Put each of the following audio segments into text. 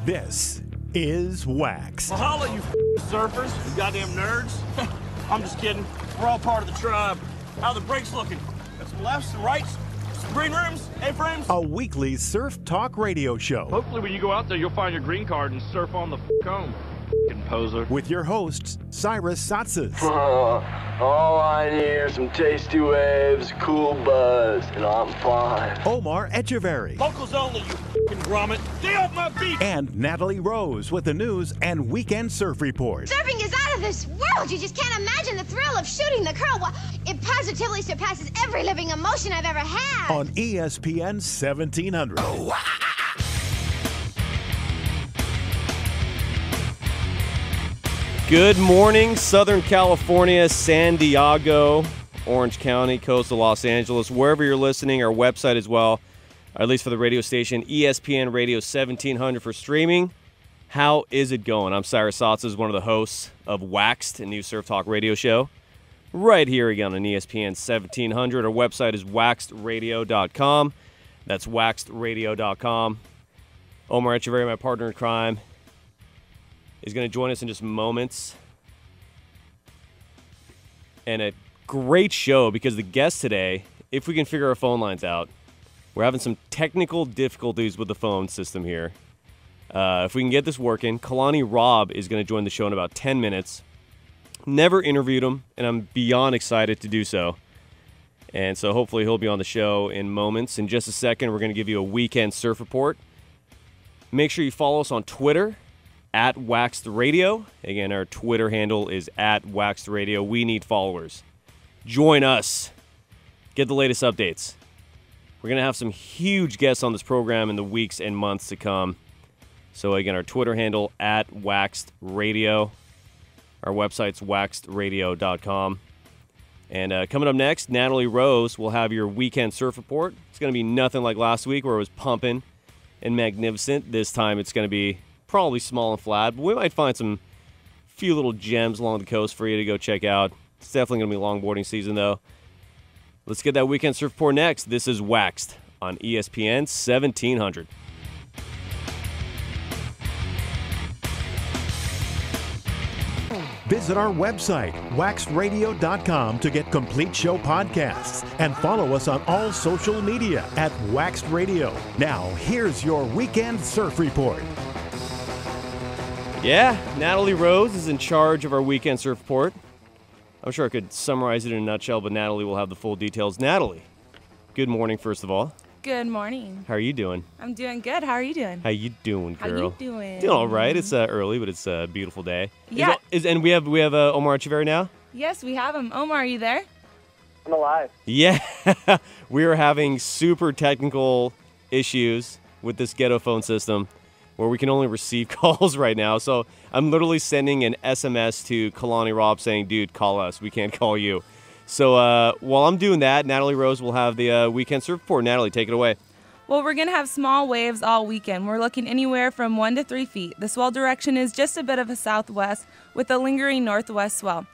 This is WaXed. Well, holla, you surfers, you goddamn nerds. I'm just kidding. We're all part of the tribe. How are the brakes looking? Got some lefts, some rights, some green rooms, A-frames. A weekly surf talk radio show. Hopefully when you go out there, you'll find your green card and surf on the home. Poser. With your hosts, Cyrus, Saatsaz. All I need are some tasty waves, cool buzz, and I'm fine. Omar, Etcheverry. Locals only, you grommet. Stay off my beat! And Natalie Rose with the news and weekend surf report. Surfing is out of this world. You just can't imagine the thrill of shooting the curl. It positively surpasses every living emotion I've ever had. On ESPN 1700. Good morning, Southern California, San Diego, Orange County, coastal Los Angeles, wherever you're listening, our website as well, at least for the radio station, ESPN Radio 1700 for streaming. How is it going? I'm Cyrus Saatsaz, one of the hosts of WaXed, a new surf talk radio show, right here again on ESPN 1700. Our website is waxedradio.com. That's waxedradio.com. Omar Etcheverry, my partner in crime, is going to join us in just moments. And a great show because the guest today, if we can figure our phone lines out, we're having some technical difficulties with the phone system here. If we can get this working, Kalani Robb is going to join the show in about 10 minutes. Never interviewed him, and I'm beyond excited to do so. And so hopefully he'll be on the show in moments. In just a second, we're going to give you a weekend surf report. Make sure you follow us on Twitter, at WaXed Radio. Again, our Twitter handle is at WaXed Radio. We need followers. Join us. Get the latest updates. We're going to have some huge guests on this program in the weeks and months to come. So again, our Twitter handle at WaXed Radio. Our website's waxedradio.com. And coming up next, Natalie Rose will have your weekend surf report. It's going to be nothing like last week where it was pumping and magnificent. This time it's going to be probably small and flat, but we might find some few little gems along the coast for you to go check out. It's definitely going to be longboarding season, though. Let's get that weekend surf report next. This is WaXed on ESPN 1700. Visit our website, waxedradio.com, to get complete show podcasts and follow us on all social media at WaXed Radio. Now, here's your weekend surf report. Yeah, Natalie Rose is in charge of our weekend surf report. I'm sure I could summarize it in a nutshell, but Natalie will have the full details. Natalie, good morning, first of all. Good morning. How are you doing? I'm doing good. How are you doing? How you doing, girl? How you doing? Doing all right. It's early, but it's a beautiful day. Yeah. And we have Omar Etcheverry now? Yes, we have him. Omar, are you there? I'm alive. Yeah. We are having super technical issues with this ghetto phone system, where we can only receive calls right now. So I'm literally sending an SMS to Kalani Robb saying, dude, call us. We can't call you. So while I'm doing that, Natalie Rose will have the weekend surf report. Natalie, take it away. Well, we're going to have small waves all weekend. We're looking anywhere from 1 to 3 feet. The swell direction is just a bit of a southwest with a lingering northwest swell.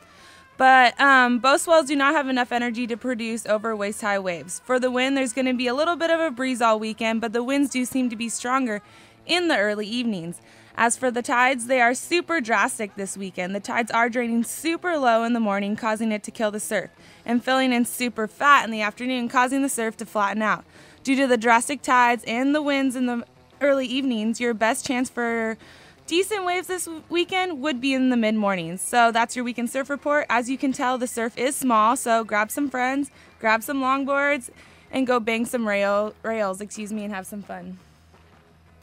But both swells do not have enough energy to produce over waist-high waves. For the wind, there's going to be a little bit of a breeze all weekend, but the winds do seem to be stronger in the early evenings. As for the tides, they are super drastic this weekend. The tides are draining super low in the morning, causing it to kill the surf, and filling in super fat in the afternoon, causing the surf to flatten out. Due to the drastic tides and the winds in the early evenings, your best chance for decent waves this weekend would be in the mid-mornings. So that's your weekend surf report. As you can tell, the surf is small, so grab some friends, grab some longboards, and go bang some rails, and have some fun.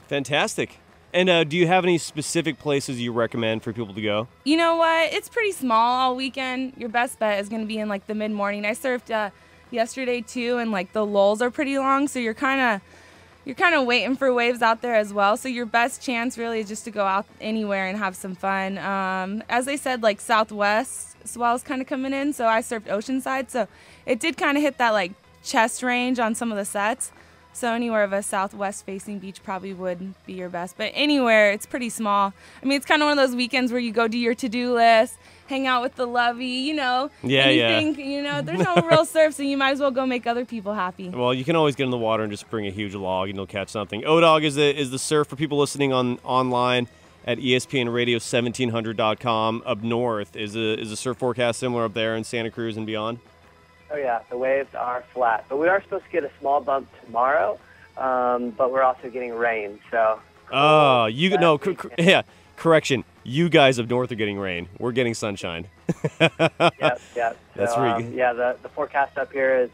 Fantastic. And do you have any specific places you recommend for people to go? You know what? It's pretty small all weekend. Your best bet is going to be in like the mid-morning. I surfed yesterday too, and like the lulls are pretty long, so you're kind of waiting for waves out there as well. So your best chance really is just to go out anywhere and have some fun. As I said, like southwest swells kind of coming in, so I surfed Oceanside, so it did kind of hit that like chest range on some of the sets. So anywhere of a southwest-facing beach probably would be your best. But anywhere, it's pretty small. I mean, it's kind of one of those weekends where you go do your to-do list, hang out with the lovey, you know. Yeah, anything, you know, there's no real surf, so you might as well go make other people happy. Well, you can always get in the water and just bring a huge log and you'll catch something. O-Dog is the surf for people listening online at ESPNradio1700.com. Up north, is the surf forecast similar up there in Santa Cruz and beyond? Oh, yeah, the waves are flat. But we are supposed to get a small bump tomorrow, but we're also getting rain, so... Oh, yeah, correction. You guys up north are getting rain. We're getting sunshine. Yep. That's so, really good. Yeah, the forecast up here is,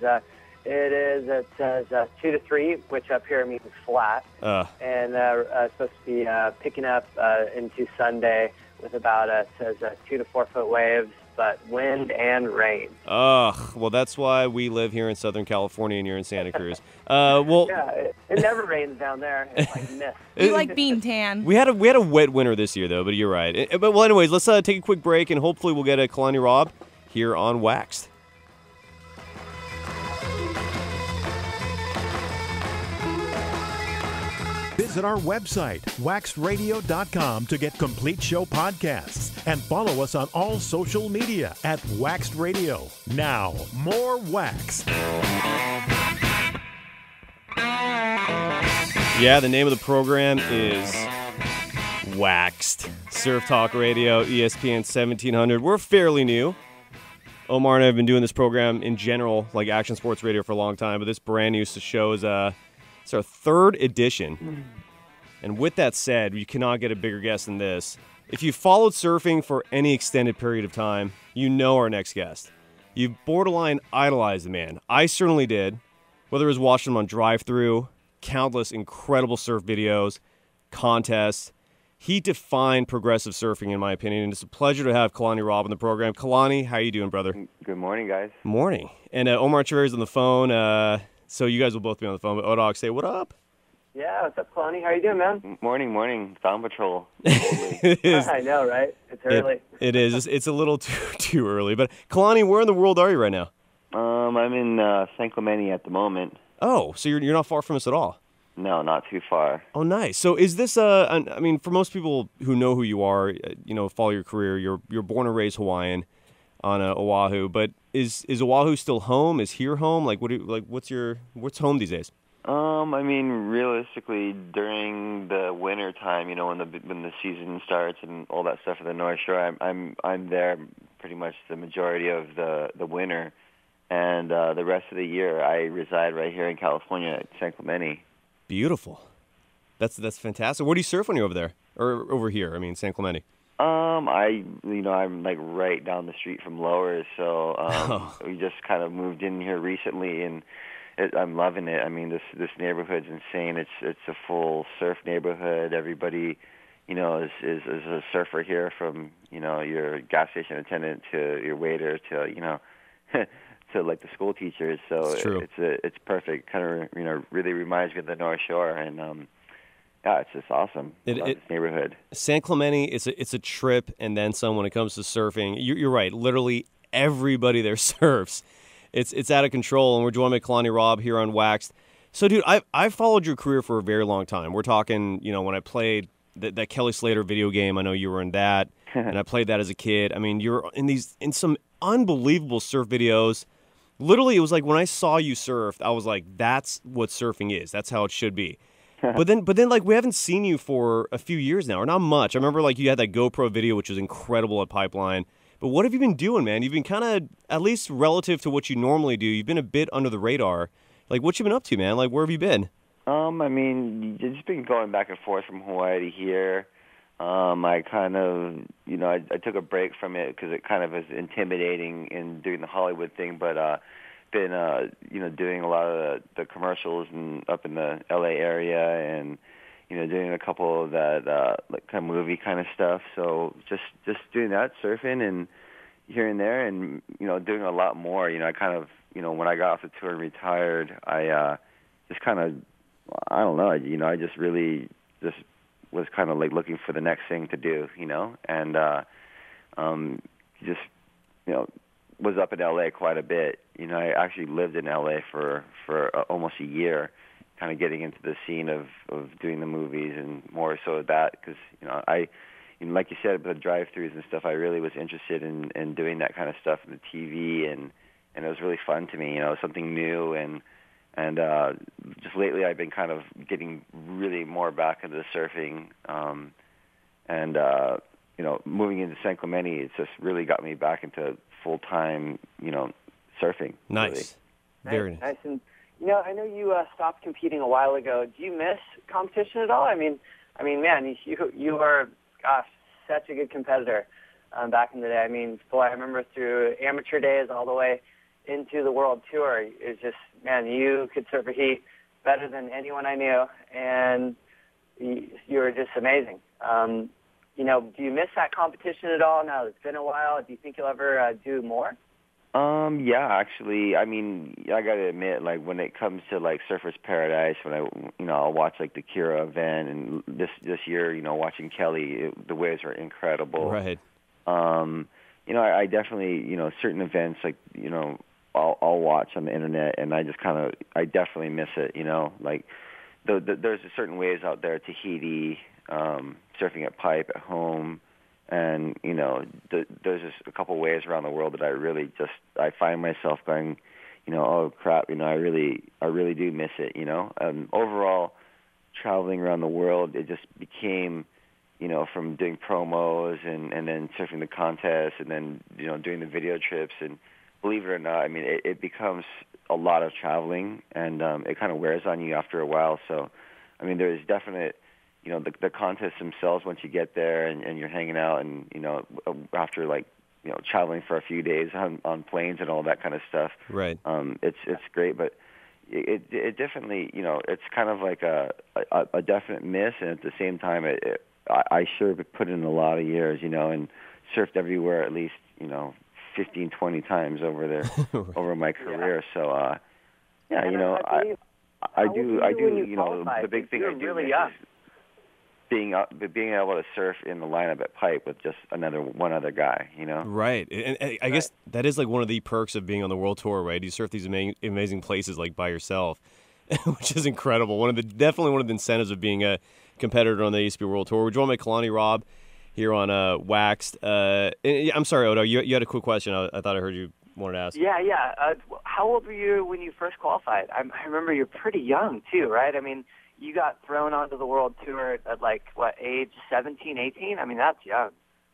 it says 2 to 3, which up here means flat. And it's supposed to be picking up into Sunday with about, it says 2 to 4 foot waves, but wind and rain. Well, that's why we live here in Southern California and you're in Santa Cruz. Well, yeah, it never rains down there. It's like mist. You like being tan. We had a wet winter this year, though, but you're right. Well, anyways, let's take a quick break, and hopefully we'll get a Kalani Robb here on WaXed. Visit our website, waxedradio.com, to get complete show podcasts and follow us on all social media at WaXed Radio. Now, more WaXed. Yeah, the name of the program is WaXed. Surf Talk Radio, ESPN 1700. We're fairly new. Omar and I have been doing this program in general, like action sports radio, for a long time, but this brand new show is it's our third edition. And with that said, you cannot get a bigger guest than this. If you followed surfing for any extended period of time, you know our next guest. You borderline idolized the man. I certainly did. Whether it was watching him on drive-thru, countless incredible surf videos, contests, he defined progressive surfing, in my opinion, and it's a pleasure to have Kalani Robb on the program. Kalani, how you doing, brother? Good morning, guys. Morning. And Omar Etcheverry's on the phone, so you guys will both be on the phone. But O-Dog, say what up? Yeah, what's up, Kalani? How you doing, man? Morning. Found patrol. I know, right? It's early. It is. It's a little too early. But Kalani, where in the world are you right now? I'm in San Clemente at the moment. Oh, so you're not far from us at all? No, not too far. Oh, nice. So is this I mean, for most people who know who you are, follow your career, you're born and raised Hawaiian on Oahu, but is Oahu still home? Is here home? Like what's home these days? I mean, realistically, during the winter time, when the season starts and all that stuff at the North Shore, I'm there pretty much the majority of the winter, and the rest of the year I reside right here in California at San Clemente. Beautiful. That's fantastic. Where do you surf when you're over there or over here? I mean, San Clemente. I'm like right down the street from Lowers, so we just kind of moved in here recently, and I'm loving it. I mean, this neighborhood's insane. It's a full surf neighborhood. Everybody, is a surfer here, from your gas station attendant to your waiter to to like the school teachers. So it's perfect. Kind of really reminds me of the North Shore, and yeah, it's just awesome. I love this neighborhood. San Clemente, it's a trip and then some when it comes to surfing. You're right. Literally everybody there surfs. It's out of control, and we're joined by Kalani Robb here on WaXed. So, dude, I've followed your career for a very long time. We're talking, when I played that Kelly Slater video game, I know you were in that, and I played that as a kid. I mean, you're in some unbelievable surf videos. Literally, it was like when I saw you surf, I was like, that's what surfing is. That's how it should be. But then, like, we haven't seen you for a few years now, or not much. I remember, like, you had that GoPro video, which was incredible at Pipeline. But what have you been doing, man? You've been kind of, at least relative to what you normally do, you've been a bit under the radar. Like, what you been up to, man? Like, where have you been? I mean, just been going back and forth from Hawaii to here. I kind of, I took a break from it because it kind of was intimidating in doing the Hollywood thing. But been, doing a lot of the commercials and up in the L.A. area, and doing a couple of that like kind of movie kind of stuff. So just doing that, surfing and here and there, and doing a lot more. I kind of when I got off the tour and retired, I just kind of I don't know. I just really just was kind of like looking for the next thing to do. And just was up in L.A. quite a bit. I actually lived in L.A. for almost a year. kind of getting into the scene of doing the movies and more so that because like you said about the drive-throughs and stuff, I really was interested in doing that kind of stuff in the TV, and it was really fun to me, something new, and just lately I've been kind of getting really more back into the surfing, moving into San Clemente, it's just really got me back into full-time, surfing. Nice. Really. Very nice. And, I know you stopped competing a while ago. Do you miss competition at all? I mean, man, you were, gosh, such a good competitor back in the day. I mean, boy, I remember through amateur days all the way into the World Tour. It was just, man, you could surf a heat better than anyone I knew, and you were just amazing. Do you miss that competition at all now that it's been a while? Do you think you'll ever do more? Yeah, actually, I mean, I got to admit, like, when it comes to, like, Surfer's Paradise, when I'll watch, like, the Kira event, and this year, watching Kelly, the waves are incredible. Right. I definitely, certain events, like, I'll watch on the internet, and I definitely miss it, like, there's certain waves out there, Tahiti, surfing at Pipe at home, and there's just a couple waves around the world that I find myself going, oh crap, I really do miss it, overall, traveling around the world, it just became, from doing promos and then surfing the contests and then doing the video trips, and believe it or not, I mean it becomes a lot of traveling, and it kind of wears on you after a while. So I mean there's definite the contests themselves, once you get there and you're hanging out and, after traveling for a few days on planes and all that kind of stuff. Right. It's great, but it definitely, it's kind of like a definite miss. And at the same time, I sure put in a lot of years, and surfed everywhere at least, 15, 20 times over there, over my career. Yeah. So, I do, the big thing I do really miss young. is being able to surf in the lineup at Pipe with just one other guy, Right, and I guess that is like one of the perks of being on the World Tour, right? You surf these amazing places like by yourself, which is incredible. Definitely one of the incentives of being a competitor on the ASP World Tour. We're joined by Kalani Robb here on WaXed. I'm sorry, Odo, you had a quick question. I thought I heard you wanted to ask. Yeah. How old were you when you first qualified? I remember you're pretty young too, right? I mean, you got thrown onto the World Tour at age 17, 18? I mean, that's young.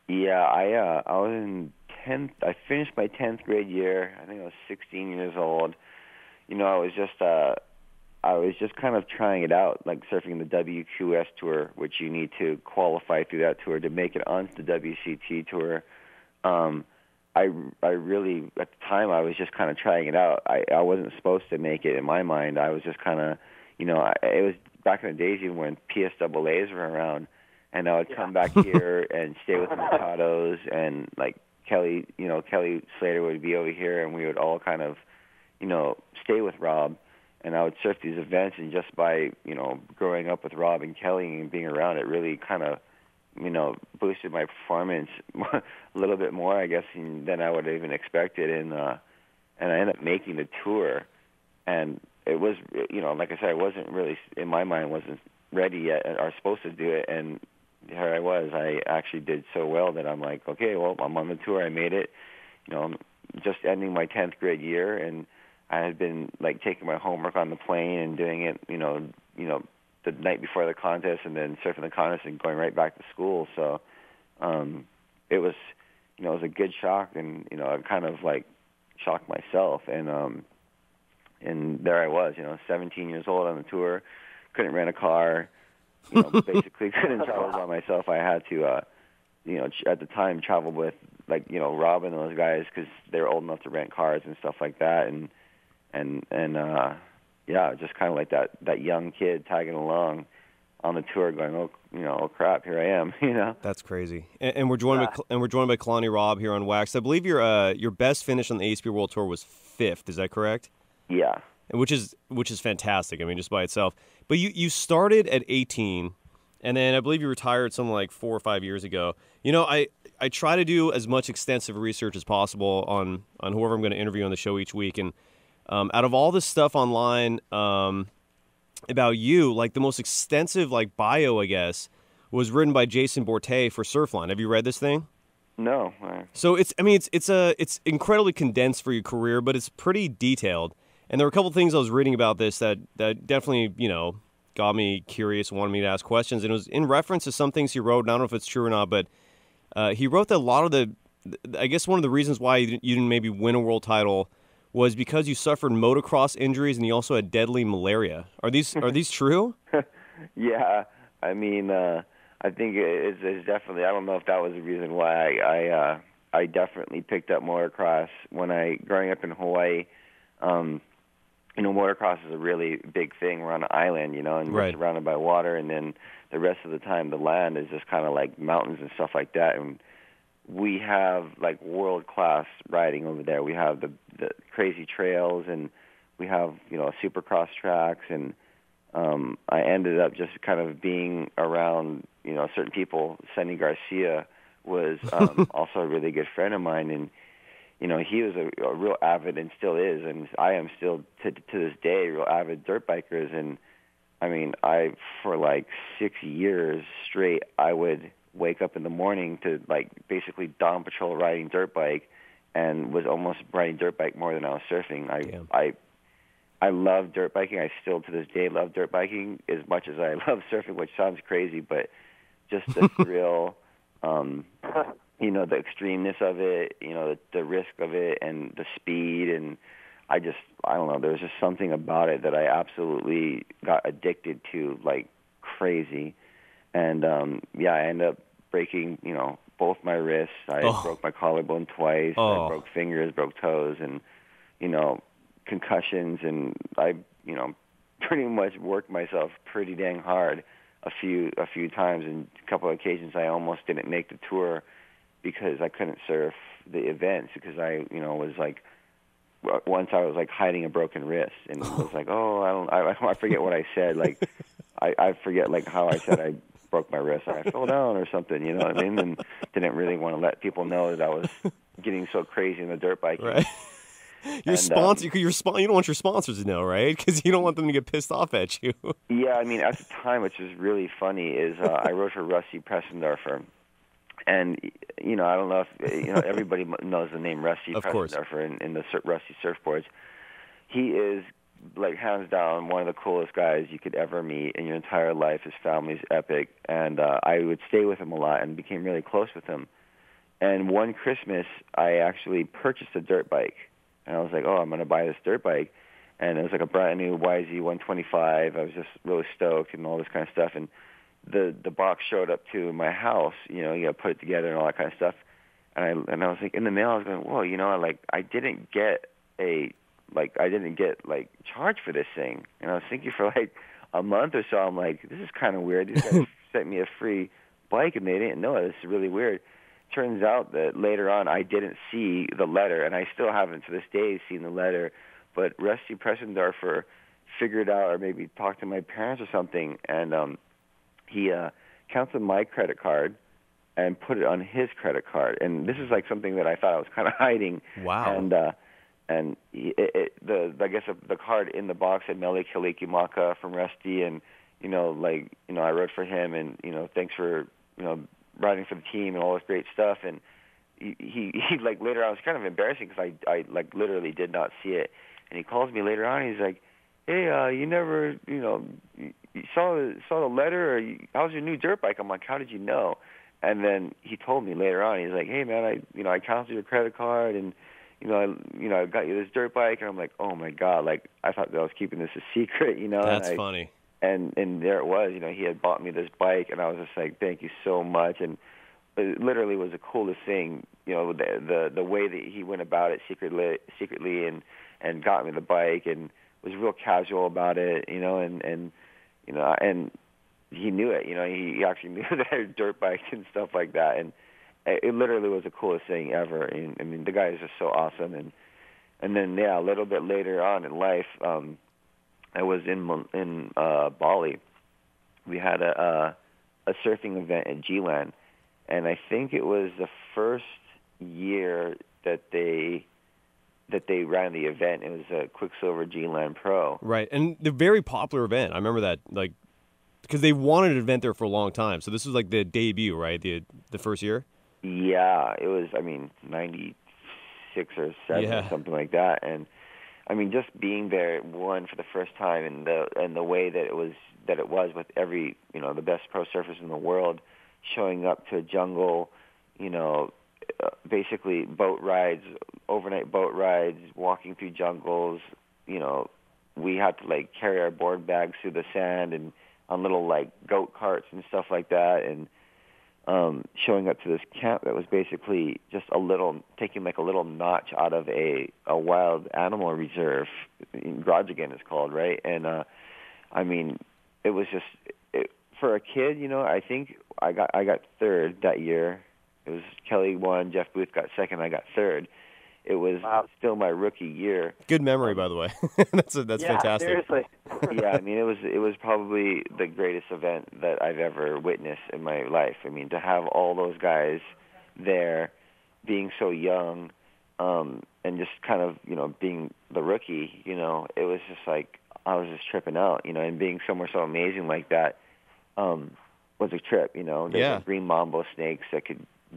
Yeah, I was in 10th. I finished my 10th grade year. I think I was 16 years old. I was just kind of trying it out, like surfing the WQS tour, which you need to qualify through that tour to make it onto the WCT tour. I really, at the time, I was just kind of trying it out. I wasn't supposed to make it in my mind. I was just kind of, it was back in the days even when PSAAs were around, and I would come back here and stay with the Mikados, and like Kelly Slater would be over here, and we would all kind of, stay with Rob, and I would surf these events, and just by, growing up with Rob and Kelly and being around it really kind of, boosted my performance a little bit more, I guess, than I would have even expected, and I ended up making the tour, and it was, like I said, I wasn't really, in my mind, wasn't ready yet or supposed to do it, and here I was. I actually did so well that I'm like, okay, well, I'm on the tour. I made it. I'm just ending my 10th grade year, and I had been, taking my homework on the plane and doing it, the night before the contest, and then surfing the contest and going right back to school. So it was, it was a good shock, and, I kind of, shocked myself, and there I was, 17 years old on the tour, couldn't rent a car, basically couldn't travel by myself. I had to, at the time travel with, Rob and those guys because they were old enough to rent cars and stuff like that. Just kind of like that young kid tagging along on the tour going, oh crap, here I am, That's crazy. And we're joined by Kalani Robb here on WaXed. I believe your best finish on the ASP World Tour was 5th. Is that correct? Yeah. Which is fantastic. I mean, just by itself. But you started at 18, and then I believe you retired something like 4 or 5 years ago. I try to do as much extensive research as possible on whoever I'm going to interview on the show each week. And out of all this stuff online, about you, like the most extensive like bio, I guess, was written by Jason Borté for Surfline. Have you read this thing? No. So it's incredibly condensed for your career, but it's pretty detailed. And there were a couple things I was reading about this that definitely, got me curious and wanted me to ask questions. And it was in reference to some things he wrote. And I don't know if it's true or not, but he wrote that a lot of I guess one of the reasons why you didn't maybe win a world title was because you suffered motocross injuries and you also had deadly malaria. Are these true? Yeah, I mean, I think it's definitely. I don't know if that was the reason why I definitely picked up motocross growing up in Hawaii. Motocross is a really big thing. We're on an island, and we're surrounded by water, and then the rest of the time the land is just kind of like mountains and stuff like that. And we have like world-class riding over there. We have the crazy trails, and we have supercross tracks, and I ended up just kind of being around certain people. Sonny Garcia was also a really good friend of mine, and he was a real avid, and still is, and I am still to this day real avid dirt bikers. And I mean, for like 6 years straight, I would wake up in the morning to like basically dawn patrol riding dirt bike, and was almost riding dirt bike more than I was surfing. I love dirt biking. I still to this day love dirt biking as much as I love surfing, which sounds crazy, but just the thrill, the extremeness of it, the risk of it, and the speed, and I don't know, there's just something about it that I absolutely got addicted to like crazy. And I ended up breaking, both my wrists. I broke my collarbone twice. I broke fingers, broke toes, and concussions. And I, pretty much worked myself pretty dang hard a few times. And a couple of occasions, I almost didn't make the tour because I couldn't surf the events because I, was like. Once I was like hiding a broken wrist, and it was like, I forget what I said. Like, I forget like how I said I broke my wrist. I fell down or something, you know what I mean? And didn't really want to let people know that I was getting so crazy in the dirt biking. Right. Your sponsor, you don't want your sponsors to know, right? Because you don't want them to get pissed off at you. Yeah, I mean, at the time, which is really funny, is I wrote for Rusty Pressendorfer. And, I don't know if, everybody knows the name Rusty Pressendorfer in the Rusty surfboards. He is, like, hands down, one of the coolest guys you could ever meet in your entire life. His family's epic. And I would stay with him a lot and became really close with him. And one Christmas, I actually purchased a dirt bike. And I was like, I'm going to buy this dirt bike. And it was like a brand new YZ 125. I was just really stoked and all this kind of stuff. And the box showed up to my house, you got to put it together and all that kind of stuff. And I was like, in the mail, I was going, whoa, I didn't get charged for this thing. And I was thinking for like a month or so, I'm like, this is kind of weird. These guys sent me a free bike and they didn't know it. This is really weird. Turns out that later on, I didn't see the letter, and I still haven't to this day seen the letter. But Rusty Pressendorfer figured out, or maybe talked to my parents or something, and he canceled my credit card and put it on his credit card. And this is like something that I thought I was kind of hiding. Wow. And I guess the card in the box had Mele Kalikimaka from Rusty, and I wrote for him, and thanks for riding for the team and all this great stuff. And he like later on, it was kind of embarrassing because I like literally did not see it. And he calls me later on. He's like, "Hey, you never you saw the letter, or how's your new dirt bike?" I'm like, "How did you know?" And then he told me later on. He's like, "Hey man, I canceled your credit card, and I got you this dirt bike." And I'm like, "Oh my god!" Like I thought that I was keeping this a secret, That's funny. And there it was. He had bought me this bike, and I was just like, "Thank you so much." And it literally was the coolest thing. The way that he went about it secretly, and got me the bike, and was real casual about it. And he knew it. He actually knew that I had dirt bikes and stuff like that. And it literally was the coolest thing ever. And I mean, the guy is just so awesome. And then a little bit later on in life, I was in Bali. We had a surfing event at G-Land, and I think it was the first year that they that they ran the event. It was a Quiksilver G-Land Pro. Right, and the very popular event. I remember that, like, because they wanted an event there for a long time. So this was like the debut, right? The first year. Yeah, it was. I mean, 96 or 7 or something like that. And I mean, just being there, one, for the first time, and the way that it was with every, the best pro surfers in the world showing up to a jungle, basically boat rides, overnight boat rides, walking through jungles. We had to like carry our board bags through the sand and on little like goat carts and stuff like that, and showing up to this camp that was basically just taking like a little notch out of a wild animal reserve. Groningen is called, right? And I mean, it was just for a kid, I think I got third that year. It was Kelly won, Jeff Booth got second, I got third. It was still my rookie year. Good memory, by the way. That's fantastic. Seriously. Yeah, I mean, it was probably the greatest event that I've ever witnessed in my life. I mean, to have all those guys there, being so young, and just kind of being the rookie, it was just like I was just tripping out, and being somewhere so amazing like that was a trip. There's green mambo snakes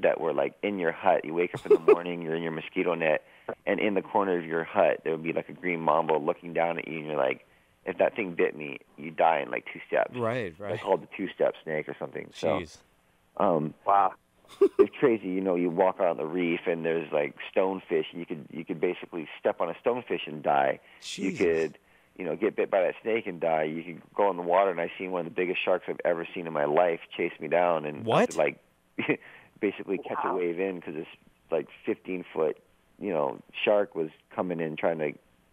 that were like in your hut. You wake up in the morning, you're in your mosquito net, and in the corner of your hut there would be like a green mambo looking down at you, and you're like, if that thing bit me, you die in like 2 steps. Right. They called the 2-step snake or something. Jeez. So, wow. It's crazy. You walk around the reef and there's like stonefish, and you could basically step on a stonefish and die. Jesus. You could get bit by that snake and die. You could go in the water, and I seen one of the biggest sharks I've ever seen in my life chase me down, and what? Like basically catch a wave in because this like 15-foot shark was coming in trying to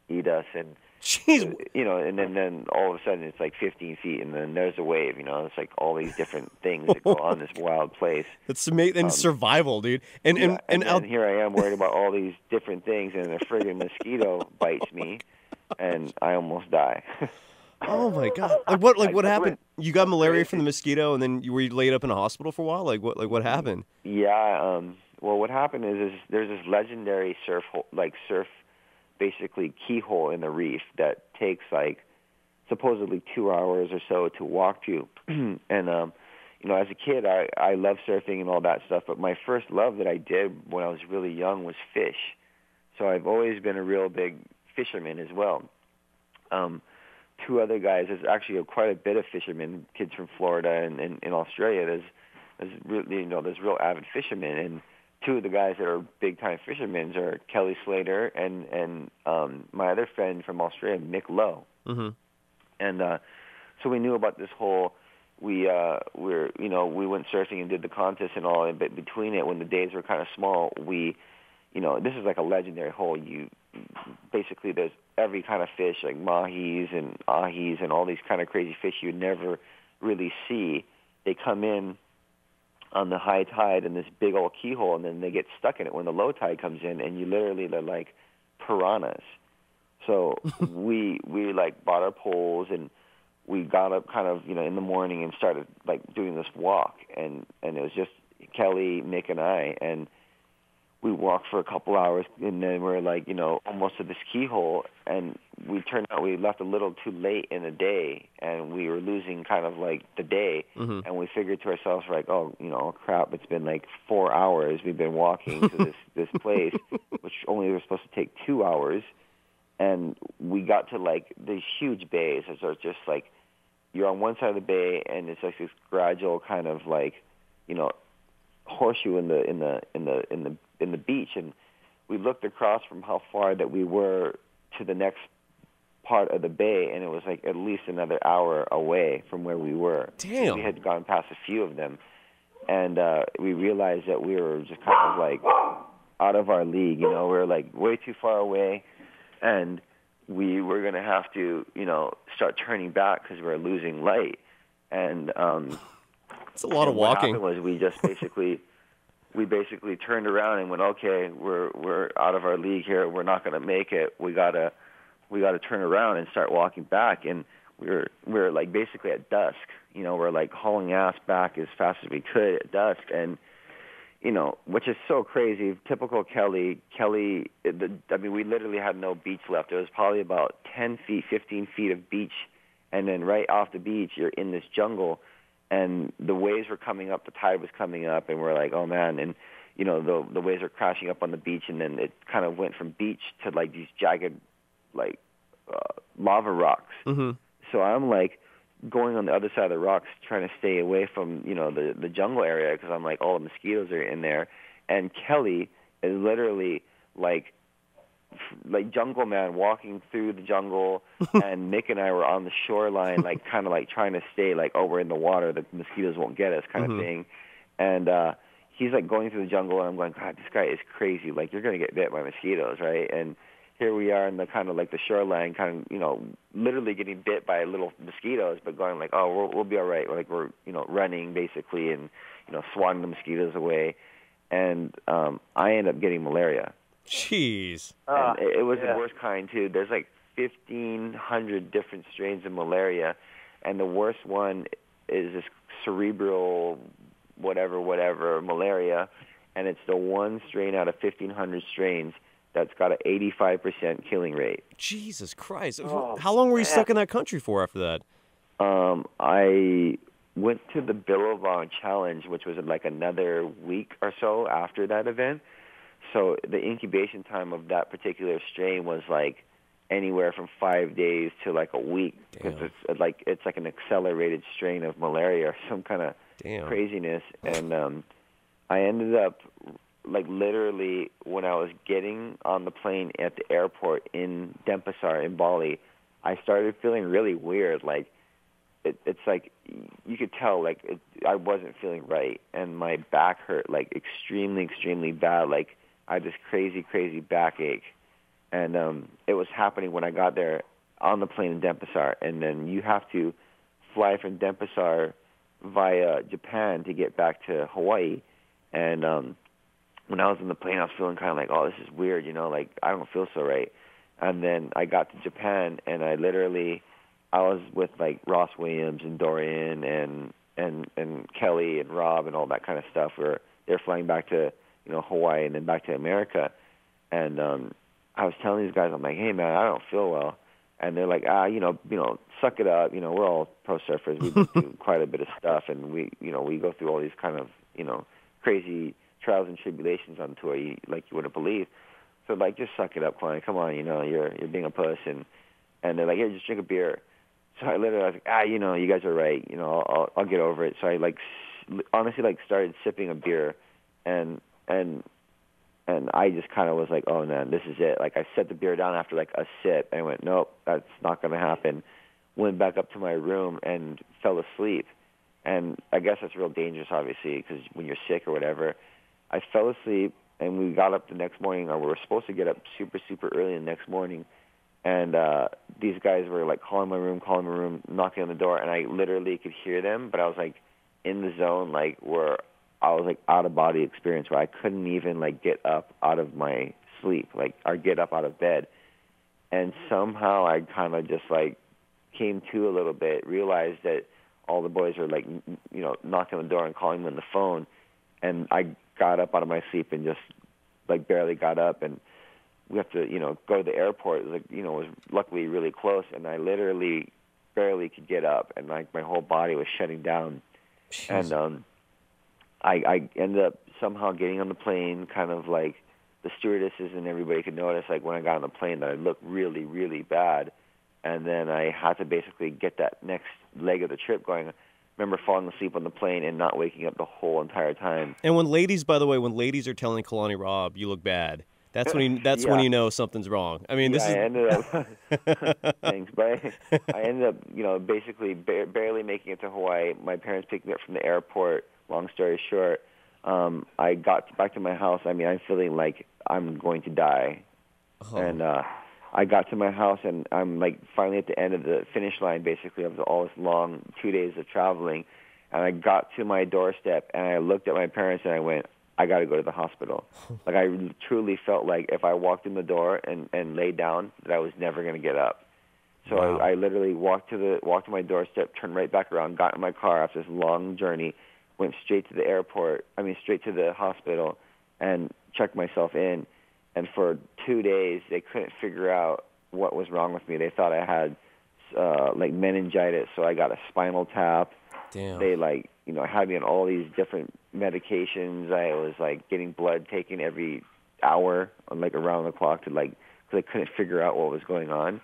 eat us, and jeez, and then all of a sudden it's like 15 feet, and then there's a wave. It's like all these different things that go on this wild place. It's amazing. And survival, dude. And here I am worried about all these different things, and a friggin' mosquito bites me, and I almost die. Oh my God! What happened? You got malaria from the mosquito, and then you were laid up in a hospital for a while. What happened? Yeah. Well, what happened is there's this legendary surf basically keyhole in the reef that takes like supposedly 2 hours or so to walk to. And as a kid, I love surfing and all that stuff. But my first love that I did when I was really young was fish. So I've always been a real big fisherman as well. 2 other guys, there's actually quite a bit of fishermen, kids from Florida and in Australia. There's real avid fishermen, and 2 of the guys that are big time fishermen are Kelly Slater and my other friend from Australia, Mick Lowe. Mm-hmm. And so we knew about this whole. We went surfing and did the contest and all, but between it, when the days were kind of small, this is like a legendary hole. Basically there's every kind of fish, like mahis and ahis and all these kind of crazy fish you would never really see. They come in on the high tide in this big old keyhole, and then they get stuck in it when the low tide comes in, and they're like piranhas. So we like bought our poles, and we got up kind of in the morning and started like doing this walk, and it was just Kelly, Nick, and I, and we walked for a couple hours, and then we're like, almost to this keyhole, and we left a little too late in the day, and we were losing kind of like the day, mm-hmm. and we figured to ourselves, like, crap, it's been like 4 hours we've been walking to this place, which only was supposed to take 2 hours, and we got to like these huge bays. So it's just like you're on one side of the bay, and it's like this gradual kind of like, horseshoe in the beach, and we looked across from how far that we were to the next part of the bay, and it was like at least another hour away from where we were. Damn. We had gone past a few of them, and we realized that we were just kind of like out of our league. We were like way too far away, and we were going to have to start turning back because we were losing light. And it's a lot of walking. What happened was we just basically turned around and went, okay, we're out of our league here. We're not going to make it. We gotta turn around and start walking back. And we're like basically at dusk. We're like hauling ass back as fast as we could at dusk. And which is so crazy. Typical Kelly. We literally had no beach left. It was probably about 10 feet, 15 feet of beach. And then right off the beach, you're in this jungle. And the waves were coming up. The tide was coming up. And we're like, oh, man. And, the waves are crashing up on the beach. And then it kind of went from beach to, like, these jagged, like, lava rocks. Mm-hmm. So I'm, like, going on the other side of the rocks, trying to stay away from, the jungle area because I'm like, all the mosquitoes are in there. And Kelly is literally like Jungle Man walking through the jungle, and Nick and I were on the shoreline, like kind of like trying to stay like, oh, we're in the water, the mosquitoes won't get us kind of thing. And he's like going through the jungle, and I'm going, God, this guy is crazy. Like, you're going to get bit by mosquitoes, right? And here we are in the kind of like the shoreline, kind of, literally getting bit by little mosquitoes, but going like, oh, we'll be all right. Like, we're, running basically and, swatting the mosquitoes away. And I end up getting malaria. Jeez. And it was the worst kind, too. There's like 1,500 different strains of malaria, and the worst one is this cerebral whatever malaria, and it's the one strain out of 1,500 strains that's got an 85% killing rate. Jesus Christ. How long were you stuck in that country for after that? I went to the Billabong Challenge, which was like another week or so after that event. So the incubation time of that particular strain was like anywhere from 5 days to like a week, because it's like an accelerated strain of malaria or some kind of craziness. And I ended up, like, literally when I was getting on the plane at the airport in Denpasar in Bali, I started feeling really weird. Like, it's like you could tell, like, I wasn't feeling right, and my back hurt, like, extremely, extremely bad. Like, I had this crazy, crazy backache. And it was happening when I got there on the plane in Denpasar. And then you have to fly from Denpasar via Japan to get back to Hawaii. And when I was in the plane, I was feeling kind of like, oh, this is weird, like, I don't feel so right. And then I got to Japan, and I was with, like, Ross Williams and Dorian and Kelly and Rob and all that kind of stuff. They're flying back to, Hawaii and then back to America. And I was telling these guys, I'm like, hey, man, I don't feel well. And they're like, suck it up. We're all pro surfers. We do quite a bit of stuff, and we go through all these kind of, crazy trials and tribulations on tour, you wouldn't believe. So, like, just suck it up, Kalani. Come on, you're being a puss. And they're like, yeah, just drink a beer. So I literally was like, you guys are right. I'll get over it. So I, like, honestly, like, started sipping a beer, and I just kind of was like, oh, man, this is it. Like, I set the beer down after, like, a sip, and I went, nope, that's not going to happen. Went back up to my room and fell asleep. And I guess that's real dangerous, obviously, because when you're sick or whatever. I fell asleep, and we got up the next morning, or we were supposed to get up super, super early the next morning. And these guys were, like, calling my room, knocking on the door, and I literally could hear them, but I was, like, in the zone, like, where I was, like, out-of-body experience, where I couldn't even, like, get up out of my sleep, like, or get up out of bed. And somehow I kind of just, like, came to a little bit, realized that all the boys were, like, knocking on the door and calling me on the phone, and I got up out of my sleep and just, like, barely got up, and we have to, go to the airport. It was, like, it was luckily really close, and I literally barely could get up, and, like, my whole body was shutting down. Jeez. And I ended up somehow getting on the plane, kind of like the stewardesses and everybody could notice, like, when I got on the plane that I looked really, really bad. And then I had to basically get that next leg of the trip going. I remember falling asleep on the plane and not waking up the whole entire time. And when ladies are telling Kalani Robb, you look bad, that's when when you know something's wrong. I mean, I ended up thanks, but I ended up, basically barely making it to Hawaii. My parents picked me up from the airport. Long story short, I got back to my house. I mean, I'm feeling like I'm going to die. Oh. And I got to my house, and I'm, like, finally at the end of the finish line, basically, of all this long 2 days of traveling. And I got to my doorstep, and I looked at my parents, and I went, I got to go to the hospital. Like, I truly felt like if I walked in the door and laid down, that I was never going to get up. So I literally walked to my doorstep, turned right back around, got in my car after this long journey, went straight to the airport. Straight to the hospital, and checked myself in. And for 2 days, they couldn't figure out what was wrong with me. They thought I had meningitis, so I got a spinal tap. Damn. They had me on all these different medications. I was getting blood taken every hour, around the clock because they couldn't figure out what was going on.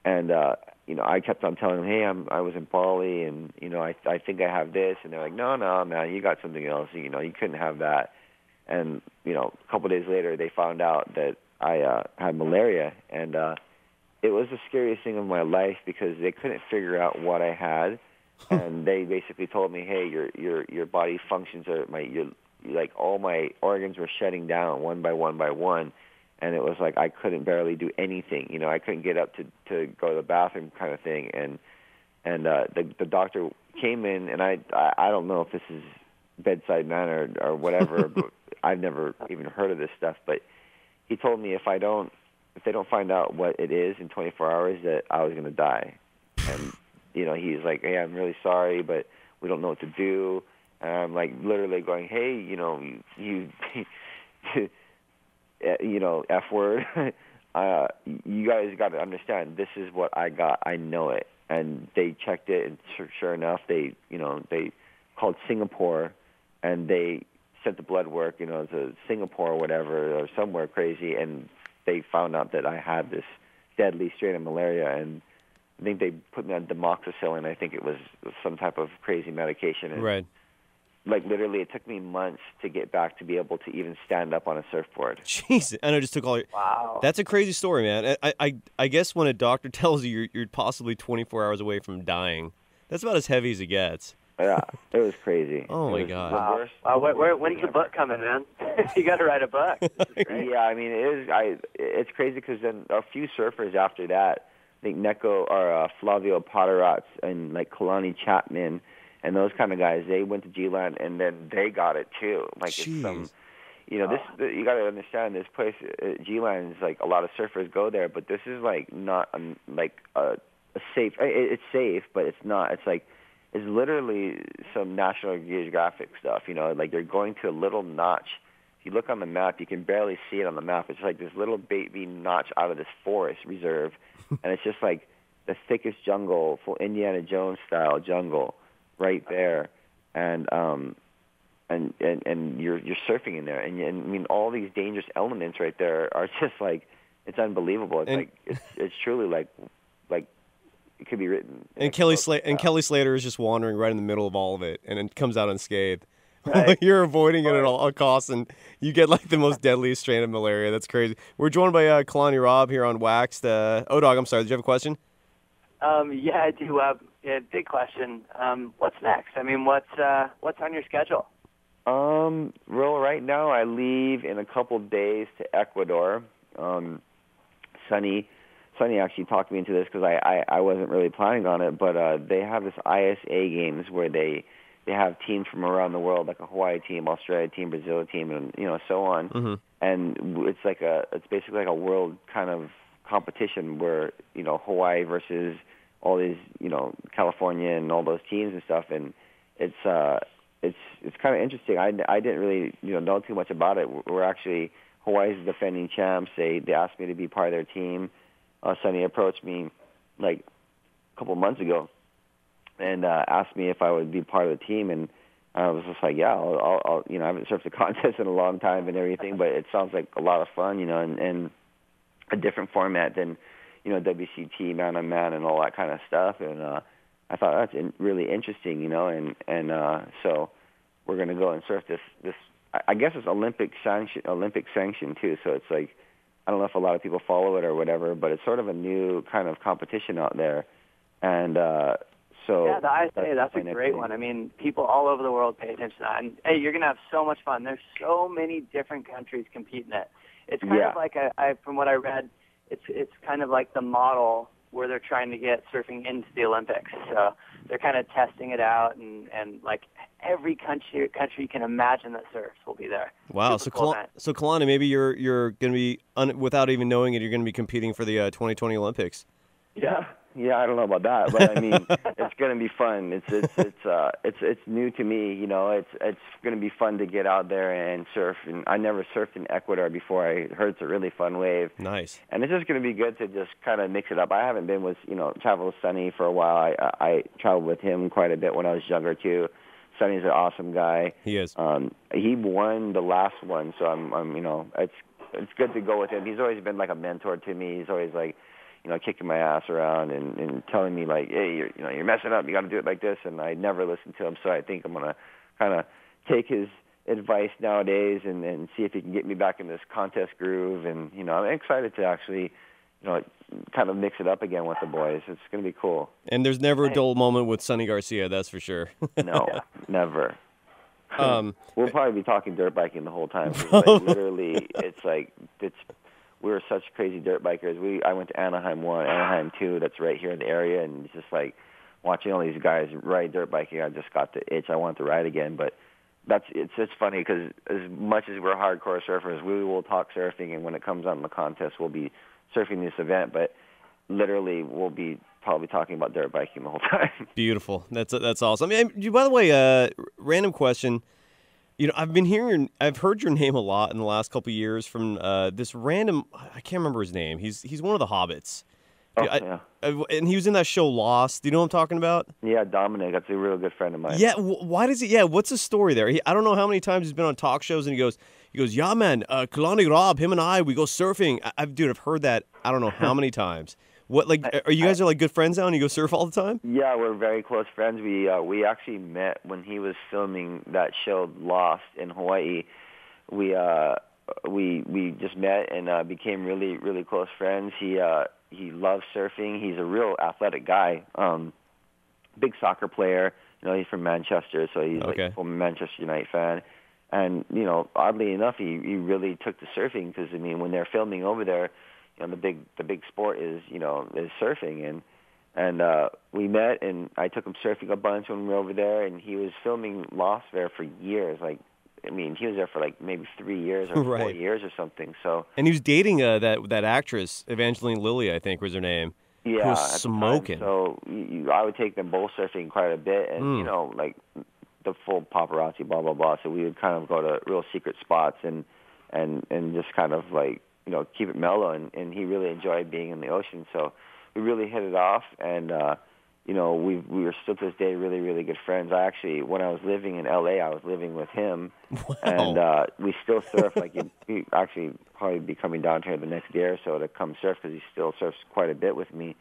And I kept on telling them, hey, I was in Bali, and I think I have this, and they're like, no, man, you got something else. You couldn't have that. And a couple of days later, they found out that I had malaria, and it was the scariest thing of my life because they couldn't figure out what I had, and they basically told me, hey, your body functions are all my organs were shutting down one by one. And it was I couldn't barely do anything. I couldn't get up to go to the bathroom kind of thing. And the doctor came in, and I don't know if this is bedside manner or whatever, but I've never even heard of this stuff. But he told me if they don't find out what it is in 24 hours, that I was going to die. And he's like, hey, I'm really sorry, but we don't know what to do. And I'm literally going, hey, you F word. You guys got to understand, this is what I got. I know it. And they checked it, and sure enough, they called Singapore, and they sent the blood work, to Singapore or whatever, or somewhere crazy, and they found out that I had this deadly strain of malaria, and I think they put me on Demoxicillin. I think it was some type of crazy medication. And right. Literally, it took me months to get back to be able to even stand up on a surfboard. Jeez, and I just took all your... Wow. That's a crazy story, man. I guess when a doctor tells you you're possibly 24 hours away from dying, that's about as heavy as it gets. Yeah, it was crazy. Oh, my God. Wow. When's the book coming, man? You got to write a book. This is great. Yeah, it is. It's crazy because then a few surfers after that, I think Flavio Poderats and Kalani Chapman and those kind of guys, they went to G-Land, and then they got it too. It's some, you got to understand this place. G-Land is a lot of surfers go there, but this is not a safe. It's safe, but it's not. It's literally some National Geographic stuff. You're going to a little notch. If you look on the map, you can barely see it on the map. It's this little baby notch out of this forest reserve, and it's just the thickest jungle, full Indiana Jones style jungle. Right there, and you're surfing in there, and all these dangerous elements right there are just it's unbelievable. It's truly it could be written. And Kelly Slater is just wandering right in the middle of all of it, and it comes out unscathed. Right. You're avoiding it at all costs, and you get the most deadliest strain of malaria. That's crazy. We're joined by Kalani Robb here on WaXed. Dog, I'm sorry. Did you have a question? Yeah, I do. Big question. What's next? What's on your schedule? Right now I leave in a couple days to Ecuador. Sunny actually talked me into this because I wasn't really planning on it, but they have this ISA games where they have teams from around the world, like a Hawaii team, Australia team, Brazil team, and so on. Mm-hmm. And it's basically a world kind of competition where Hawaii versus all these California and all those teams and stuff, and it's kind of interesting. I didn't really know too much about it. We're actually Hawaii's defending champs. They asked me to be part of their team. Sonny approached me a couple months ago and asked me if I would be part of the team, and I was just yeah, I'll I haven't surfed a contest in a long time and everything, but it sounds like a lot of fun, and a different format than WCT, man-on-man, and all that kind of stuff. And I thought that's really interesting, and so we're going to go and surf this. I guess it's Olympic sanction too. So it's I don't know if a lot of people follow it or whatever, but it's sort of a new kind of competition out there. And so yeah, the ISA, that's a great one. People all over the world pay attention to that. And hey, you're going to have so much fun. There's so many different countries competing in it. It's kind of from what I read, it's kind of like the model where they're trying to get surfing into the Olympics. So they're kind of testing it out, and every country you can imagine that surfs will be there. Wow. So Kalani, maybe you're going to be, without even knowing it, you're going to be competing for the 2020 Olympics. Yeah. Yeah, I don't know about that, but I mean, it's going to be fun. It's new to me, you know. It's going to be fun to get out there and surf. And I never surfed in Ecuador before. I heard it's a really fun wave. Nice. And it's just going to be good to just kind of mix it up. I haven't been with, travel with Sonny for a while. I traveled with him quite a bit when I was younger too. Sonny's an awesome guy. He is. He won the last one, so I'm it's good to go with him. He's always been like a mentor to me. He's always like, kicking my ass around and telling me like, hey, you're messing up. You got to do it like this. And I never listened to him, so I think I'm gonna kind of take his advice nowadays and see if he can get me back in this contest groove. And I'm excited to actually, kind of mix it up again with the boys. It's gonna be cool. And there's never a dull moment with Sonny Garcia, that's for sure. No, never. We'll probably be talking dirt biking the whole time. Literally, we were such crazy dirt bikers. I went to Anaheim 1, Anaheim 2, that's right here in the area, and it's just like watching all these guys ride dirt biking. I just got the itch. I want to ride again, but it's funny because as much as we're hardcore surfers, we will talk surfing, and when it comes out in the contest, we'll be surfing this event, but literally we'll be probably talking about dirt biking the whole time. Beautiful. That's awesome. I mean, by the way, random question. I've heard your name a lot in the last couple of years from this random. I can't remember his name. He's one of the Hobbits. Yeah. And he was in that show Lost. Do you know what I'm talking about? Yeah, Dominick. That's a real good friend of mine. Yeah. Why does he? Yeah. What's the story there? I don't know how many times he's been on talk shows, and he goes, yeah, man. Kalani Robb, him and I, we go surfing. I've heard that. I don't know how many times. What, like, are you guys like good friends now and you go surf all the time? Yeah, we're very close friends. We actually met when he was filming that show Lost in Hawaii. We just met and became really, really close friends. He loves surfing. He's a real athletic guy. Big soccer player. He's from Manchester, so he's like a full Manchester United fan. And, oddly enough, he really took to surfing because, I mean, when they're filming over there, the big sport is surfing, and we met, and I took him surfing a bunch when we were over there, and he was filming Lost there for years. Like, I mean, he was there for like maybe 3 years or 4 years or something. So, and he was dating that actress Evangeline Lilly, I think was her name. Yeah, who was smoking. So I would take them both surfing quite a bit, and like the full paparazzi, blah blah blah. So we would kind of go to real secret spots and just kind of like, keep it mellow, and he really enjoyed being in the ocean. So we really hit it off, and we were still to this day really, really good friends. I actually, when I was living in L.A., I was living with him, and we still surf. Like he actually probably be coming down here the next day or so to come surf because he still surfs quite a bit with me.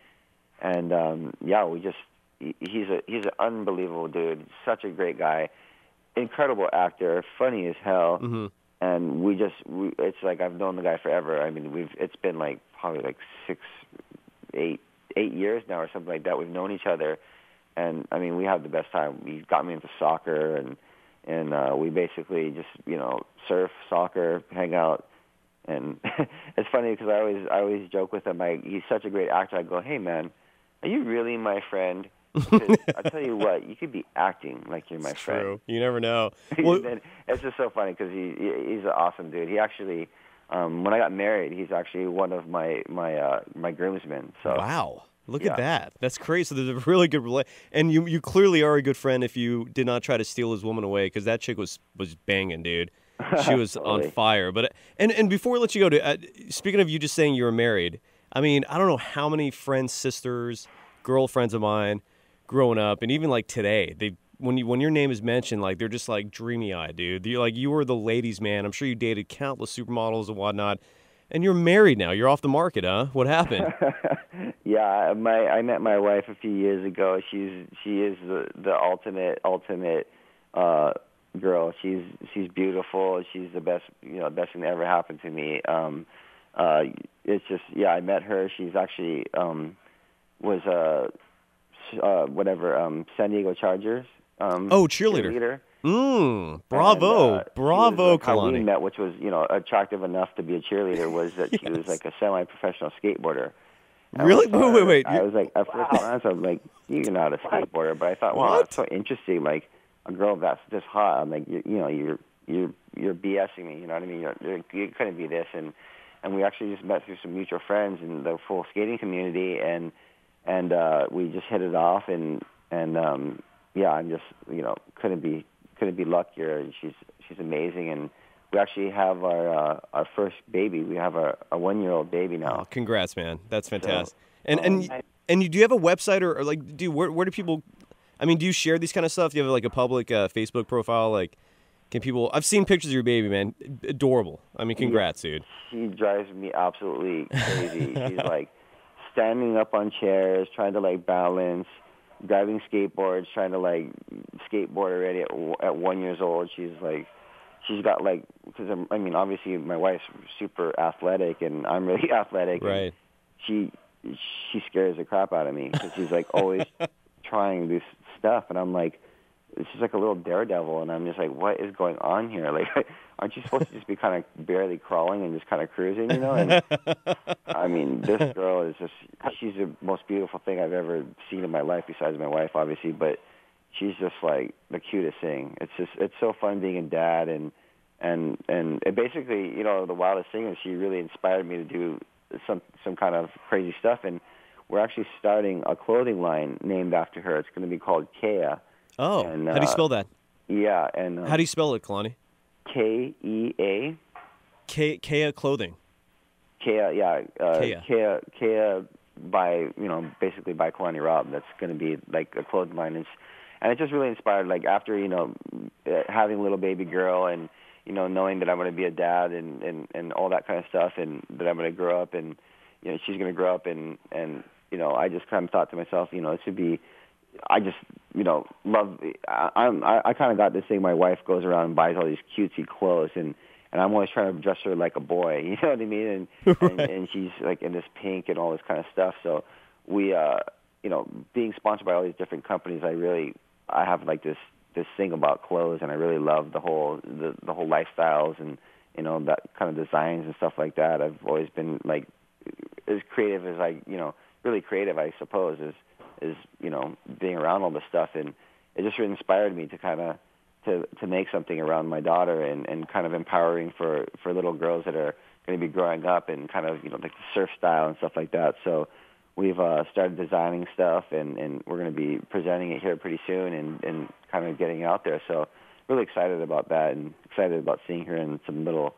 And he's an unbelievable dude, such a great guy, incredible actor, funny as hell. Mm-hmm. And it's like I've known the guy forever. I mean, it's been like probably like 8 years now or something like that. We've known each other, and I mean, we had the best time. He got me into soccer, and we basically just surf, soccer, hang out. And it's funny because I always joke with him. He's such a great actor. I go, hey man, are you really my friend? I tell you what, you could be acting like you're my friend. True. You never know. Well, it's just so funny because he's an awesome dude. He actually, when I got married, he's actually one of my groomsmen. So wow, look at that. That's crazy. So there's a really good and you clearly are a good friend if you did not try to steal his woman away, because that chick was banging, dude. She was on fire. But and before we let you go, speaking of you just saying you were married, I mean, I don't know how many friends, sisters, girlfriends of mine growing up, and even like today, when your name is mentioned, like they're just like dreamy-eyed, dude. You were the ladies' man. I'm sure you dated countless supermodels and whatnot, and you're married now. You're off the market, huh? What happened? Yeah, I met my wife a few years ago. She is the ultimate girl. She's beautiful. She's the best best thing that ever happened to me. It's just I met her. She's actually was San Diego Chargers. Cheerleader. Bravo, bravo, Kalani. How we Kalani. met, which was attractive enough to be a cheerleader, was that she was like a semi-professional skateboarder. Really? Wait. I was like, at first glance, I'm like, you're not a skateboarder, but I thought, wow, that's so interesting. Like a girl that's this hot. I'm like, you're BSing me. You know what I mean? You couldn't be this. And we actually just met through some mutual friends in the full skating community, and and we just hit it off, and yeah, I'm just couldn't be luckier. And she's amazing, and we actually have our first baby. We have a 1-year-old baby now. Oh, congrats, man! That's fantastic. So, and do you have a website or like where do people? I mean, do you share these kind of stuff? Do you have like a public Facebook profile? Like, can people? I've seen pictures of your baby, man. Adorable. I mean, congrats, dude. She drives me absolutely crazy. She's like standing up on chairs, trying to like balance, driving skateboards, trying to like skateboard already at 1 year old. She's got like, because I mean, obviously my wife's super athletic and I'm really athletic. Right. She scares the crap out of me because she's like always trying this stuff, and I'm like, she's like a little daredevil, and I'm just like, what is going on here? Like, aren't you supposed to just be kind of barely crawling and just kind of cruising, you know? And I mean, this girl is she's the most beautiful thing I've ever seen in my life, besides my wife, obviously, but she's just like the cutest thing. It's so fun being a dad, and it basically, the wildest thing is she really inspired me to do some kind of crazy stuff, and we're actually starting a clothing line named after her. It's going to be called Kea. Oh, and, how do you spell that? Yeah, and how do you spell it, Kalani? Kea. Kea clothing. Kea, yeah. Kea. Kea by basically by Kalani Robb. That's going to be like a clothing line, and it just really inspired. Like after having a little baby girl, and knowing that I'm going to be a dad, and all that kind of stuff, and that I'm going to grow up, and she's going to grow up, and I just kind of thought to myself, it should be. I just, love. I kind of got this thing. My wife goes around and buys all these cutesy clothes, and I'm always trying to dress her like a boy. You know what I mean? And she's like in this pink and all this kind of stuff. So we, being sponsored by all these different companies, I have like this thing about clothes, and I really love the whole lifestyles and that kind of designs and stuff like that. I've always been like as creative as really creative, I suppose, is being around all this stuff, and it just really inspired me to kind of to make something around my daughter, and kind of empowering for little girls that are going to be growing up, and kind of like the surf style and stuff like that. So we've started designing stuff, and we're going to be presenting it here pretty soon, and kind of getting out there. So really excited about that, and excited about seeing her in some little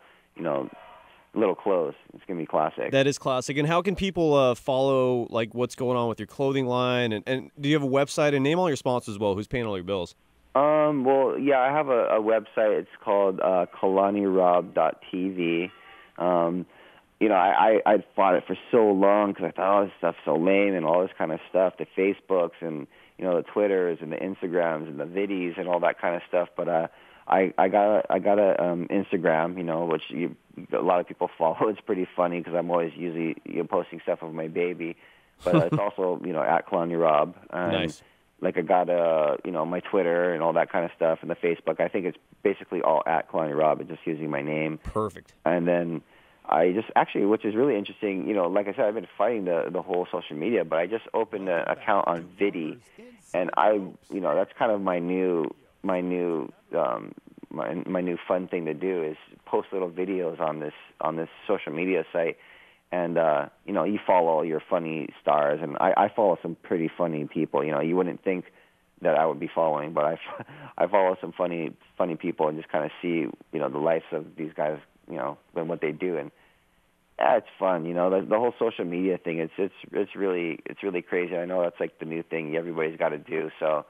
clothes. It's going to be classic. That is classic. And how can people follow like what's going on with your clothing line? And do you have a website? And name all your sponsors as well. Who's paying all your bills? Well, yeah, I have a website. It's called kalanirobb.tv. I fought it for so long because I thought, this stuff's so lame and all this kind of stuff, the Facebooks and, the Twitters and the Instagrams and the viddies and all that kind of stuff. But I got a Instagram, which a lot of people follow. It's pretty funny because I'm always usually posting stuff of my baby. But it's also, at Kalani Robb. Nice. Like I got my Twitter and all that kind of stuff, and the Facebook. I think it's basically all at Kalani Robb, and just using my name. Perfect. And then I just actually, which is really interesting, like I said, I've been fighting the whole social media, but I just opened an account on Viddy, and that's kind of my new fun thing to do is post little videos on this social media site. And, you follow all your funny stars, and I follow some pretty funny people. You wouldn't think that I would be following, but I follow some funny people and just kind of see, the lives of these guys, and what they do. And yeah, it's fun. The whole social media thing, it's really crazy. I know that's like the new thing everybody's got to do. So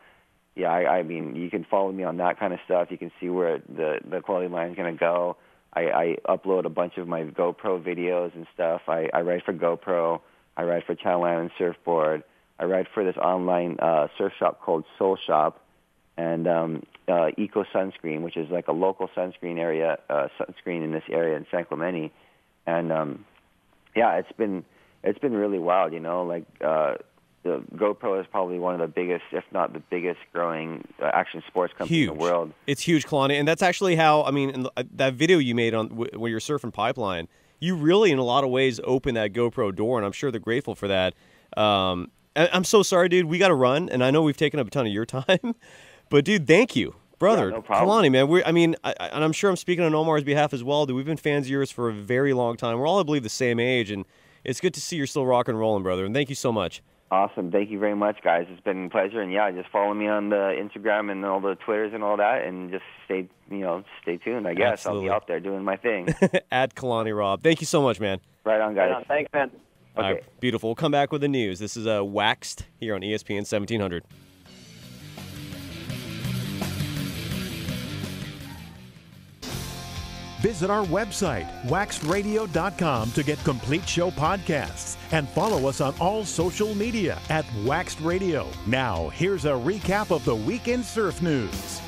yeah, I mean, you can follow me on that kind of stuff. You can see where the clothing line is going to go. I upload a bunch of my GoPro videos and stuff. I write for GoPro. I write for Channel Island Surfboard. I write for this online surf shop called Soul Shop, and Eco Sunscreen, which is like a local sunscreen in this area in San Clemente. And it's been really wild. The GoPro is probably one of the biggest, if not the biggest, growing action sports company in the world. It's huge, Kalani, and that's actually how. I mean, in that video you made on where you're surfing Pipeline, you really, in a lot of ways, opened that GoPro door, and I'm sure they're grateful for that. I'm so sorry, dude. We got to run, and I know we've taken up a ton of your time, but dude, thank you, brother. Yeah, no problem. Kalani, man. And I'm sure I'm speaking on Omar's behalf as well, dude. We've been fans of yours for a very long time. We're all, I believe, the same age, and it's good to see you're still rock and rolling, brother. And thank you so much. Awesome. Thank you very much, guys. It's been a pleasure. And, yeah, just follow me on the Instagram and all the Twitters and all that, and just stay tuned, I guess. Absolutely. I'll be out there doing my thing. At Kalani Robb. Thank you so much, man. Right on, guys. Right on. Thanks, man. Okay. All right, beautiful. We'll come back with the news. This is WaXed here on ESPN 1700. Visit our website, waxedradio.com, to get complete show podcasts and follow us on all social media at WaXed Radio. Now, here's a recap of the weekend surf news.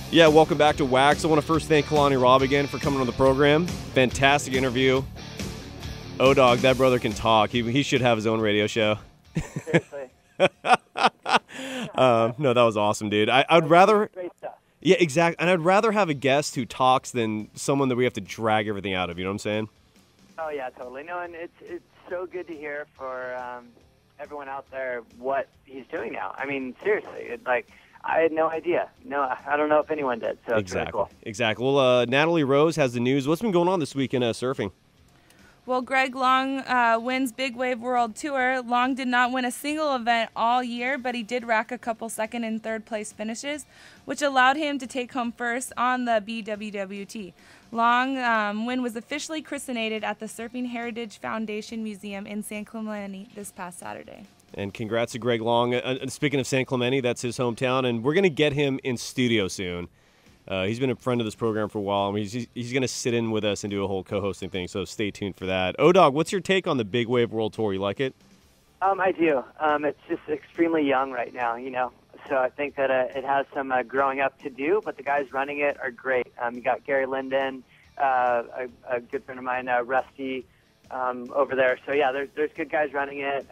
Yeah, welcome back to WaXed. I want to first thank Kalani Robb again for coming on the program. Fantastic interview. O-Dog, that brother can talk. He should have his own radio show. Seriously. No, that was awesome, dude. I'd rather... Great stuff. Yeah, exactly. And I'd rather have a guest who talks than someone that we have to drag everything out of. You know what I'm saying? Oh, yeah, totally. No, and it's so good to hear for everyone out there what he's doing now. I mean, seriously, I had no idea. No, I don't know if anyone did. So it's really cool. Exactly. Well, Natalie Rose has the news. What's been going on this week in surfing? Well, Greg Long wins Big Wave World Tour. Long did not win a single event all year, but he did rack a couple second and third place finishes, which allowed him to take home first on the BWWT. Long win was officially christened at the Surfing Heritage Foundation Museum in San Clemente this past Saturday. And congrats to Greg Long. Speaking of San Clemente, that's his hometown, and we're going to get him in studio soon. He's been a friend of this program for a while. I mean, he's going to sit in with us and do a whole co-hosting thing, so stay tuned for that. O-Dog, what's your take on the Big Wave World Tour? You like it? I do. It's just extremely young right now, you know. So I think that it has some growing up to do, but the guys running it are great. You got Gary Linden, a good friend of mine, Rusty, over there. So, yeah, there's good guys running it,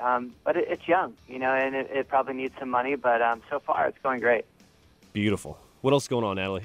but it's young, you know, and it probably needs some money, but so far it's going great. Beautiful. What else is going on, Natalie?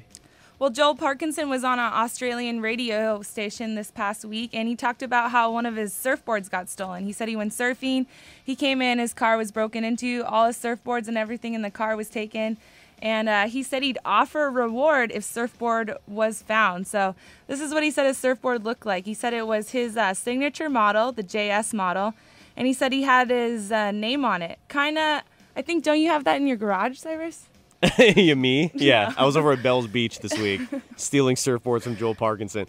Well, Joel Parkinson was on an Australian radio station this past week, and he talked about how one of his surfboards got stolen. He said he went surfing. He came in, his car was broken into, all his surfboards and everything in the car was taken. And he said he'd offer a reward if surfboard was found. So this is what he said his surfboard looked like. He said it was his signature model, the JS model, and he said he had his name on it. Kind of, I think, don't you have that in your garage, Cyrus? You, me? Yeah. I was over at Bell's Beach this week stealing surfboards from Joel Parkinson.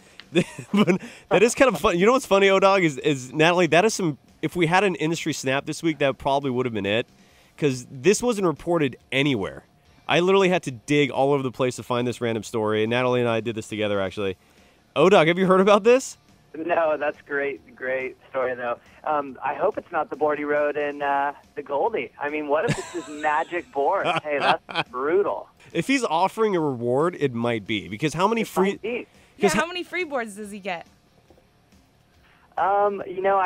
But that is kind of fun. You know what's funny, O-Dog, is Natalie, that is some, if we had an industry snap this week, that probably would have been it. Because this wasn't reported anywhere. I literally had to dig all over the place to find this random story. And Natalie and I did this together, actually. O-Dog, have you heard about this? No, that's great story, though. I hope it's not the board he rode in the Goldie. I mean, what if it's his magic board? Hey, that's brutal. If he's offering a reward, it might be. Because how many free... Yeah, how many free boards does he get? You know,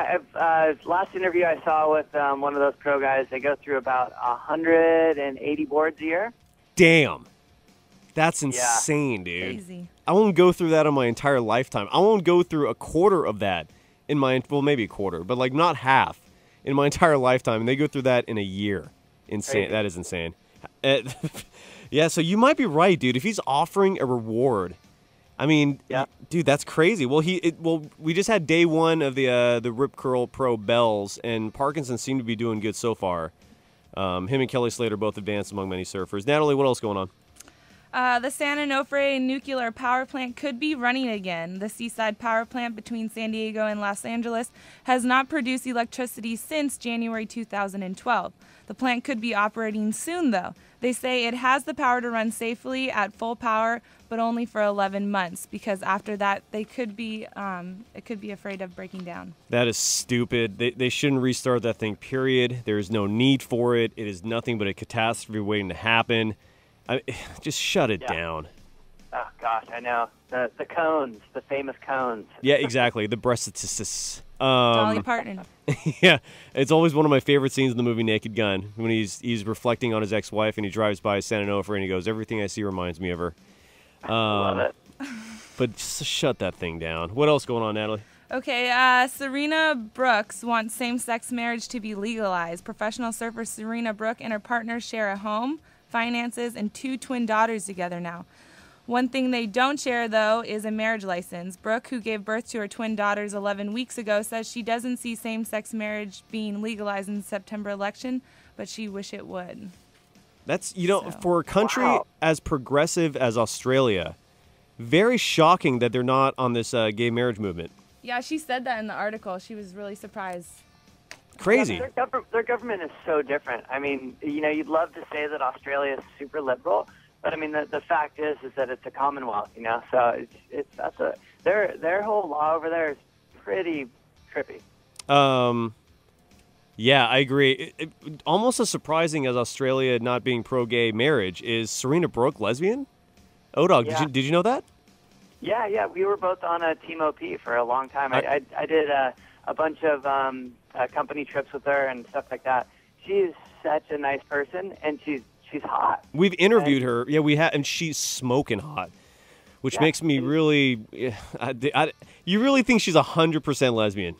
last interview I saw with one of those pro guys, they go through about 180 boards a year. Damn. That's insane, dude. Crazy. I won't go through that in my entire lifetime. I won't go through a quarter of that in my, well, maybe a quarter, but like not half in my entire lifetime. And they go through that in a year. Insane. Crazy. That is insane. Yeah, so you might be right, dude. If he's offering a reward, I mean, dude, that's crazy. Well, we just had day one of the Rip Curl Pro Bells, and Parkinson seemed to be doing good so far. Him and Kelly Slater both advanced among many surfers. Natalie, what else going on? The San Onofre nuclear power plant could be running again. The seaside power plant between San Diego and Los Angeles has not produced electricity since January 2012. The plant could be operating soon, though. They say it has the power to run safely at full power, but only for 11 months, because after that, they could be afraid of breaking down. That is stupid. They shouldn't restart that thing, period. There is no need for it. It is nothing but a catastrophe waiting to happen. Just shut it down. Oh, gosh, I know. The cones, the famous cones. Yeah, exactly. The breastitis. Dolly Parton. Yeah, it's always one of my favorite scenes in the movie Naked Gun, when he's reflecting on his ex-wife and he drives by San Onofre and he goes, everything I see reminds me of her. Love it. But just shut that thing down. What else going on, Natalie? Okay, Serena Brooke wants same-sex marriage to be legalized. Professional surfer Serena Brooke and her partner share a home, finances, and 2 twin daughters together now. One thing they don't share, though, is a marriage license. Brooke, who gave birth to her twin daughters 11 weeks ago, says she doesn't see same-sex marriage being legalized in the September election, but she wish it would. That's, for a country as progressive as Australia, very shocking that they're not on this gay marriage movement. Yeah, she said that in the article. She was really surprised. Crazy. Yeah, their government is so different. I mean, you'd love to say that Australia is super liberal, but I mean, the fact is that it's a commonwealth, So their whole law over there is pretty trippy. Yeah, I agree. Almost as surprising as Australia not being pro-gay marriage is Serena Brooke lesbian. O-Dog, Yeah. did you know that? Yeah, we were both on a Team OP for a long time. I did a bunch of company trips with her and stuff like that. She's such a nice person, and she's hot. We've interviewed her. Yeah, we have, and she's smoking hot, which makes me really. You really think she's 100% lesbian?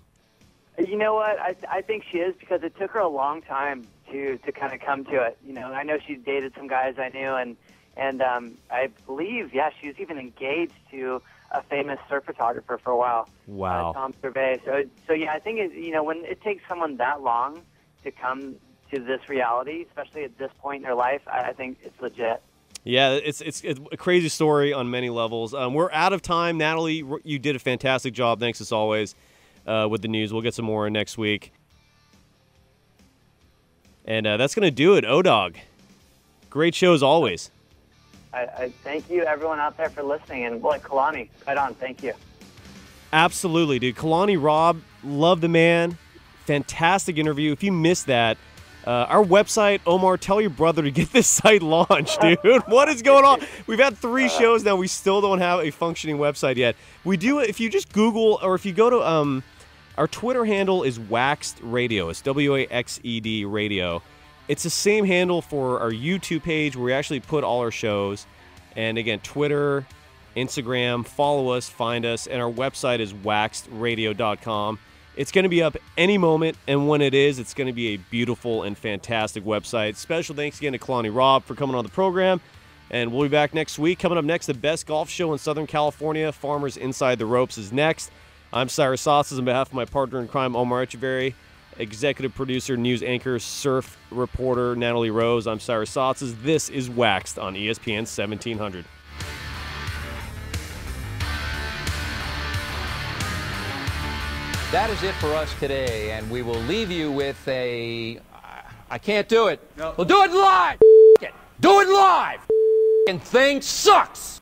You know what? I think she is, because it took her a long time to kind of come to it. I know she dated some guys I knew, and I believe, she was even engaged to a famous surf photographer for a while. Wow. Tom Survey. So yeah, I think when it takes someone that long to come to this reality, especially at this point in their life, I think it's legit. Yeah, it's a crazy story on many levels. We're out of time. Natalie, you did a fantastic job. Thanks as always with the news. We'll get some more next week. And that's going to do it, O-Dog. Great show as always. I thank you, everyone out there, for listening. And, boy, Kalani, right on. Thank you. Absolutely, dude. Kalani Robb, love the man. Fantastic interview. If you missed that, our website, Omar, tell your brother to get this site launched, dude. What is going on? We've had 3 shows now. We still don't have a functioning website yet. We do, if you just Google, or if you go to, our Twitter handle is WaXed Radio. It's WaXed Radio. It's the same handle for our YouTube page where we actually put all our shows. And again, Twitter, Instagram, follow us, find us. And our website is waxedradio.com. It's going to be up any moment, and when it is, it's going to be a beautiful and fantastic website. Special thanks again to Kalani Robb for coming on the program, and we'll be back next week. Coming up next, the best golf show in Southern California, Farmers Inside the Ropes, is next. I'm Cyrus Saatsaz on behalf of my partner in crime, Omar Etcheverry, executive producer, news anchor, surf reporter, Natalie Rose. I'm Cyrus Saatsaz. This is WaXed on ESPN 1700. That is it for us today, and we will leave you with a... I can't do it. No. We'll do it live. Do it live. And thing sucks.